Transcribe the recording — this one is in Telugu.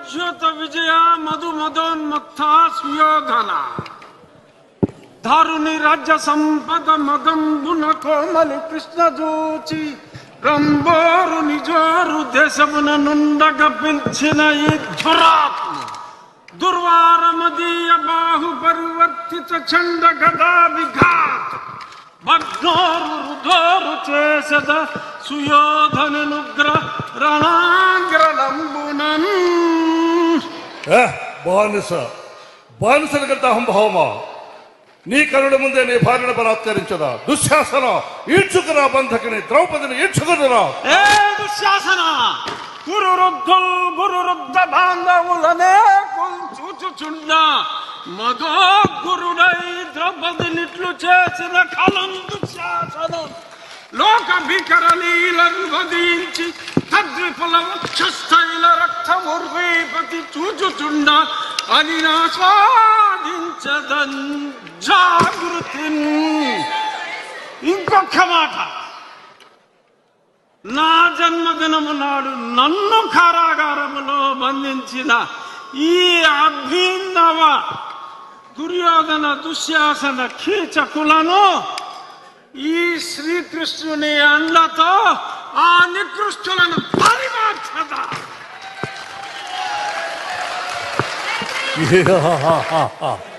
ఉజ్యోత విజయ మధు మదోన్మత్త సుయోధన దారుని రాజ్య సంపద మదంబున కోమలి కృష్ణ జూచి రంబోరు నిజోరు దేశమున నుండగ పిలిచిన ఈ ధురాత్మ దుర్వారమదీయ బాహు పరివర్తిత చండ గదా విఘాత భగ్నోరు రుధోరు చేసద సుయోధనుగ్ర రణాంగ్రలంబునన్ బానిసలకంత అహంభావమా నీ కరుణ ముందే నీ భార్యను బలాత్కరించదా దుశ్శాసన ఈడ్చుకురా బంధకిని ద్రౌపదిని ఈడ్చుకురా ఏ దుశ్శాసన గురురుద్ధ బాంధవులనే చూచుచుండా మగో గురుడై ద్రౌపదినిట్లు చేసిన కలం దుశ్శాసనం లోక భీకర లీలను వధించి తద్విపుల వక్షస్థైల రక్తముర్వీపతి చూచుచుండా అని ఆస్వాదించదన్ జాగృతి. ఇంకొక మాట, నా జన్మదినము నాడు నన్ను కారాగారములో బంధించిన ఈ అభినవ దుర్యోధన దుశ్శాసన కీచకులను ఈ శ్రీకృష్ణుని అండతో ఆ నికృష్టులను పరిమార్చదా. Ha ha ha ha ha.